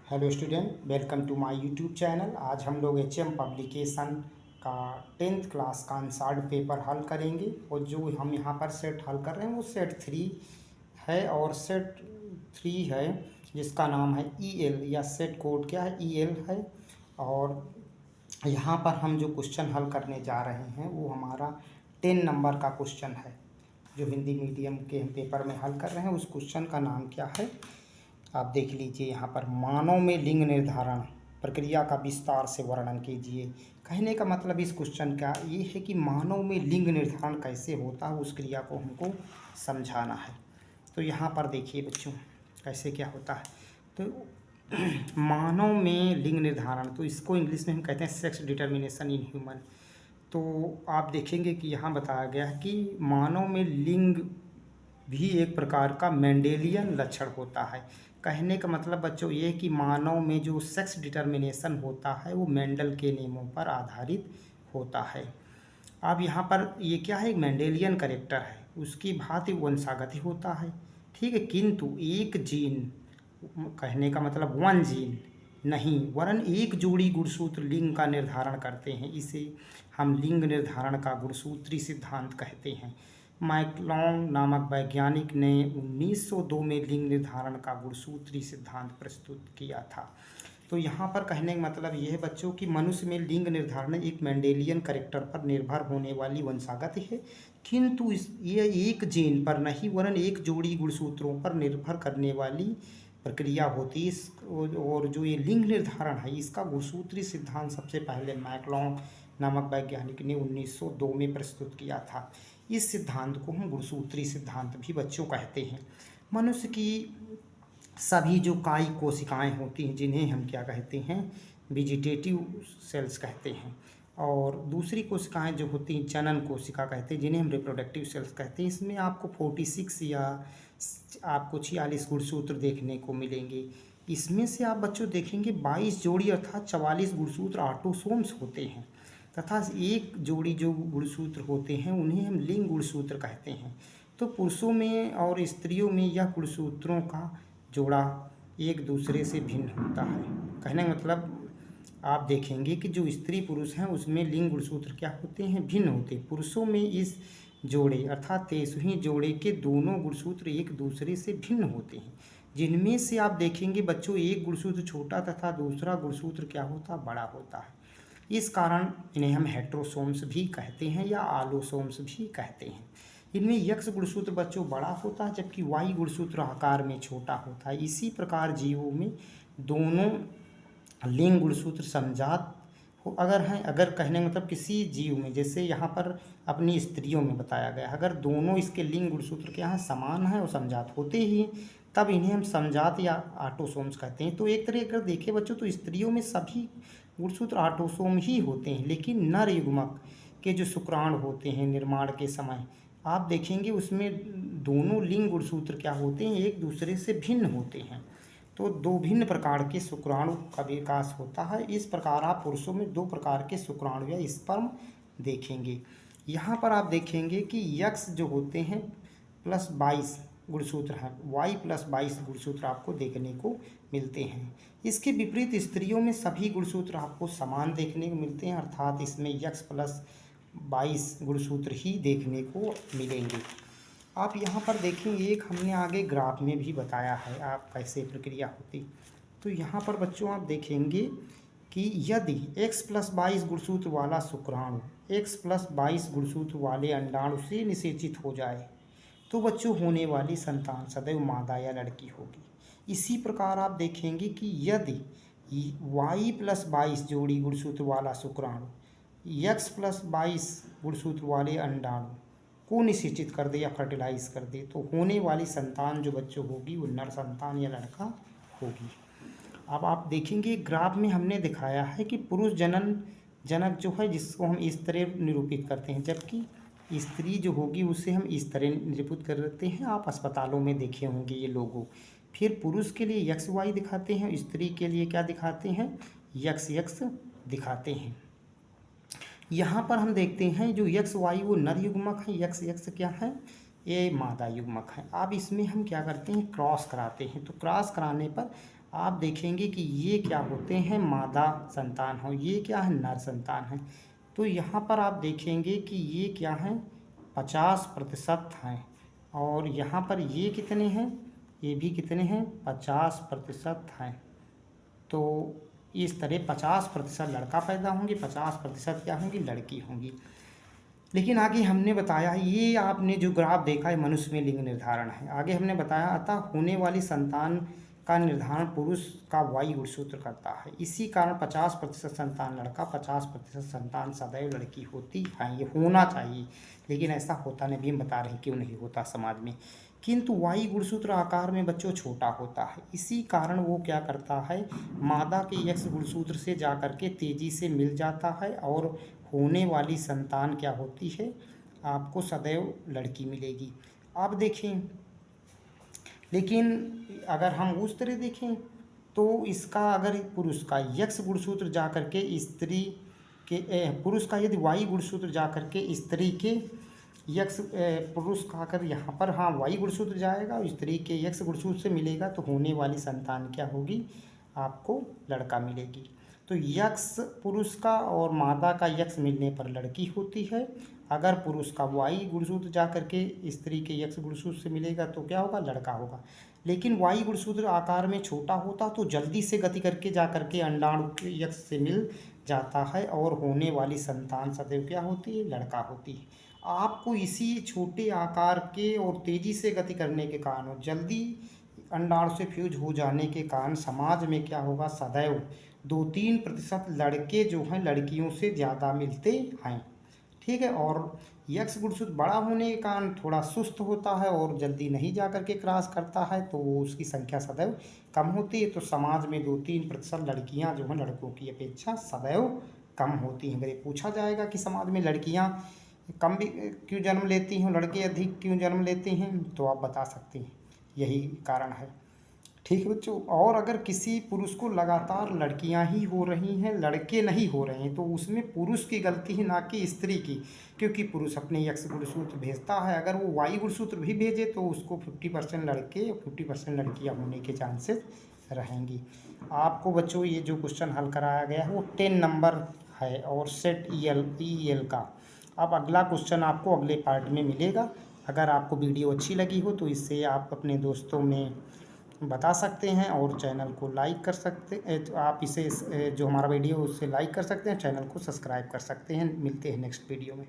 Hello student, welcome to my YouTube channel. आज हम लोग एचएम पब्लिकेशन का 10th क्लास का आंसर्ड पेपर हल करेंगे। और जो हम यहाँ पर सेट हल कर रहे हैं वो सेट 3 है और सेट 3 है जिसका नाम है ईएल या सेट कोड क्या है ईएल है। और यहाँ पर हम जो क्वेश्चन हल करने जा रहे हैं वो हमारा 10 नंबर का क्वेश्चन है जो हिंदी मीडियम के हम पेपर में हल कर रहे हैं। उस क्वेश्चन का नाम क्या है आप देख लीजिए। यहाँ पर मानव में लिंग निर्धारण प्रक्रिया का विस्तार से वर्णन कीजिए। कहने का मतलब इस क्वेश्चन का ये है कि मानव में लिंग निर्धारण कैसे होता है उस क्रिया को हमको समझाना है। तो यहाँ पर देखिए बच्चों कैसे क्या होता है। तो मानव में लिंग निर्धारण, तो इसको इंग्लिश में हम कहते हैं सेक्स डिटर्मिनेशन इन ह्यूमन। तो आप देखेंगे कि यहाँ बताया गया है कि मानव में लिंग भी एक प्रकार का मेंडेलियन लक्षण होता है। कहने का मतलब बच्चों ये कि मानव में जो सेक्स डिटर्मिनेशन होता है वो मेंडल के नियमों पर आधारित होता है। अब यहाँ पर ये क्या है, एक मेंडेलियन करेक्टर है, उसकी भांति वंशागत होता है, ठीक है। किंतु एक जीन, कहने का मतलब वन जीन नहीं वरन एक जोड़ी गुणसूत्र लिंग का निर्धारण करते हैं। इसे हम लिंग निर्धारण का गुणसूत्री सिद्धांत कहते हैं। मैकलॉन्ग नामक वैज्ञानिक ने 1902 में लिंग निर्धारण का गुणसूत्री सिद्धांत प्रस्तुत किया था। तो यहाँ पर कहने का मतलब यह है बच्चों कि मनुष्य में लिंग निर्धारण एक मेंडेलियन कैरेक्टर पर निर्भर होने वाली वंशागत है, किंतु ये एक जीन पर नहीं वरन एक जोड़ी गुणसूत्रों पर निर्भर करने वाली प्रक्रिया होती है। और जो ये लिंग निर्धारण है इसका गुणसूत्री सिद्धांत सबसे पहले मैकलॉन्ग नामक वैज्ञानिक ने 1902 में प्रस्तुत किया था। इस सिद्धांत को हम गुणसूत्री सिद्धांत भी बच्चों कहते हैं। मनुष्य की सभी जो कायिक कोशिकाएं होती हैं जिन्हें हम क्या कहते हैं, वेजिटेटिव सेल्स कहते हैं, और दूसरी कोशिकाएं जो होती हैं जनन कोशिका कहते हैं जिन्हें हम रिप्रोडक्टिव सेल्स कहते हैं। इसमें आपको 46 या आपको 46 गुणसूत्र देखने को मिलेंगे। इसमें से आप बच्चों देखेंगे 22 जोड़ी अर्थात 44 गुणसूत्र ऑटोसोम्स होते हैं तथा एक जोड़ी जो गुणसूत्र होते हैं उन्हें हम लिंग गुणसूत्र कहते हैं। तो पुरुषों में और स्त्रियों में यह गुणसूत्रों का जोड़ा एक दूसरे से भिन्न होता है। कहने का मतलब आप देखेंगे कि जो स्त्री पुरुष हैं उसमें लिंग गुणसूत्र क्या होते हैं, भिन्न होते हैं। पुरुषों में इस जोड़े अर्थात 23वें जोड़े के दोनों गुणसूत्र एक दूसरे से भिन्न होते हैं, जिनमें से आप देखेंगे बच्चों एक गुणसूत्र छोटा तथा दूसरा गुणसूत्र क्या होता है, बड़ा होता है। इस कारण इन्हें हम हेट्रोसोम्स भी कहते हैं या आलोसोम्स भी कहते हैं। इनमें यक्स गुणसूत्र बच्चों बड़ा होता है जबकि वाई गुणसूत्र आकार में छोटा होता है। इसी प्रकार जीवों में दोनों लिंग गुणसूत्र समजात हो अगर हैं, अगर कहने मतलब किसी जीव में जैसे यहाँ पर अपनी स्त्रियों में बताया गया अगर दोनों इसके लिंग गुणसूत्र क्या हैं, समान हैं और समजात होते ही तब इन्हें हम समजात या ऑटोसोम्स कहते हैं। तो एक तरह अगर देखें बच्चों तो स्त्रियों में सभी गुणसूत्र ऑटोसोम ही होते हैं, लेकिन नर युग्मक के जो शुक्राणु होते हैं निर्माण के समय आप देखेंगे उसमें दोनों लिंग गुणसूत्र क्या होते हैं, एक दूसरे से भिन्न होते हैं। तो दो भिन्न प्रकार के शुक्राणु का विकास होता है। इस प्रकार आप पुरुषों में दो प्रकार के शुक्राणु या स्पर्म देखेंगे। यहाँ पर आप देखेंगे कि यक्स जो होते हैं +22 गुणसूत्र हैं, वाई +22 गुणसूत्र आपको देखने को मिलते हैं। इसके विपरीत स्त्रियों में सभी गुणसूत्र आपको समान देखने को मिलते हैं, अर्थात इसमें यक्स +22 गुणसूत्र ही देखने को मिलेंगे। आप यहाँ पर देखेंगे एक हमने आगे ग्राफ में भी बताया है आप कैसे प्रक्रिया होती। तो यहाँ पर बच्चों आप देखेंगे कि यदि x+22 गुणसूत्र वाला शुक्राणु x+22 गुणसूत्र वाले अंडाणु से निषेचित हो जाए तो बच्चों होने वाली संतान सदैव मादा या लड़की होगी। इसी प्रकार आप देखेंगे कि यदि y+22 जोड़ी गुणसूत्र वाला शुक्राणु x+22 गुणसूत्र वाले अंडाणु को निषेचित कर दे या फर्टिलाइज कर दे तो होने वाली संतान जो बच्चों होगी वो नर संतान या लड़का होगी। अब आप देखेंगे ग्राफ में हमने दिखाया है कि पुरुष जनक जो है जिसको हम इस तरह निरूपित करते हैं, जबकि स्त्री जो होगी उसे हम इस तरह निरूपित करते हैं। आप अस्पतालों में देखे होंगे ये लोगों। फिर पुरुष के लिए यक्स वाई दिखाते हैं, स्त्री के लिए क्या दिखाते हैं, यक्स यक्स दिखाते हैं। यहाँ पर हम देखते हैं जो यक्स वाई वो नर युग्मक है, यक्स यक्स क्या है, ये मादा युग्मक है। अब इसमें हम क्या करते हैं, क्रॉस कराते हैं। तो क्रॉस कराने पर आप देखेंगे कि ये क्या होते हैं, मादा संतान हो, ये क्या है, नर संतान है। तो यहाँ पर आप देखेंगे कि ये क्या हैं, 50% हैं। और यहाँ पर ये कितने हैं, ये भी कितने हैं, 50% हैं। तो इस तरह 50% लड़का पैदा होंगे, 50% क्या होंगी, लड़की होंगी। लेकिन आगे हमने बताया, ये आपने जो ग्राफ देखा है मनुष्य में लिंग निर्धारण है। आगे हमने बताया, अतः होने वाली संतान का निर्धारण पुरुष का वाई गुणसूत्र करता है। इसी कारण 50% संतान लड़का, 50% संतान सदैव लड़की होती है। ये होना चाहिए, लेकिन ऐसा होता नहीं, भी हम बता रहे हैं क्यों नहीं होता समाज में। किंतु वाई गुणसूत्र आकार में बच्चों छोटा होता है, इसी कारण वो क्या करता है, मादा के एक्स गुणसूत्र से जाकर के तेजी से मिल जाता है और होने वाली संतान क्या होती है, आपको सदैव लड़की मिलेगी। आप देखें, लेकिन अगर हम उस तरह देखें तो इसका अगर पुरुष का यक्स गुणसूत्र जा करके स्त्री के पुरुष का यदि वाई गुणसूत्र जा करके स्त्री के यक्स पुरुष का अगर यहाँ पर हाँ वाई गुणसूत्र जाएगा और स्त्री के यक्स गुणसूत्र से मिलेगा तो होने वाली संतान क्या होगी, आपको लड़का मिलेगी। तो यक्स पुरुष का और मादा का यक्स मिलने पर लड़की होती है। अगर पुरुष का वाई गुणसूत्र जा करके स्त्री के यक्स गुणसूत्र से मिलेगा तो क्या होगा, लड़का होगा। लेकिन वाई गुणसूत्र आकार में छोटा होता तो जल्दी से गति करके जा करके अंडाणु के यक्स से मिल जाता है और होने वाली संतान सदैव क्या होती है, लड़का होती है। आपको इसी छोटे आकार के और तेजी से गति करने के कारण, जल्दी अंडाणु से फ्यूज हो जाने के कारण समाज में क्या होगा, सदैव 2-3% लड़के जो हैं लड़कियों से ज़्यादा मिलते हैं। ठीक है। और यक्स गुणसूत्र बड़ा होने के कारण थोड़ा सुस्त होता है और जल्दी नहीं जा कर के क्रॉस करता है, तो उसकी संख्या सदैव कम होती है। तो समाज में 2-3% लड़कियां जो हैं लड़कों की अपेक्षा सदैव कम होती हैं। अगर ये पूछा जाएगा कि समाज में लड़कियां कम भी क्यों जन्म लेती हैं, लड़के अधिक क्यों जन्म लेते हैं, तो आप बता सकते हैं यही कारण है। ठीक है बच्चों। और अगर किसी पुरुष को लगातार लड़कियां ही हो रही हैं, लड़के नहीं हो रहे हैं, तो उसमें पुरुष की गलती है, ना कि स्त्री की, क्योंकि पुरुष अपने यक्स गुणसूत्र भेजता है। अगर वो वाई गुणसूत्र भी भेजे तो उसको 50% लड़के और 50% लड़कियां होने के चांसेस रहेंगी। आपको बच्चों ये जो क्वेश्चन हल कराया गया है वो 10 नंबर है और सेट ई एल का। अब अगला क्वेश्चन आपको अगले पार्ट में मिलेगा। अगर आपको वीडियो अच्छी लगी हो तो इससे आप अपने दोस्तों में बता सकते हैं और चैनल को लाइक कर सकते हैं। तो आप इसे जो हमारा वीडियो उससे लाइक कर सकते हैं, चैनल को सब्सक्राइब कर सकते हैं। मिलते हैं नेक्स्ट वीडियो में।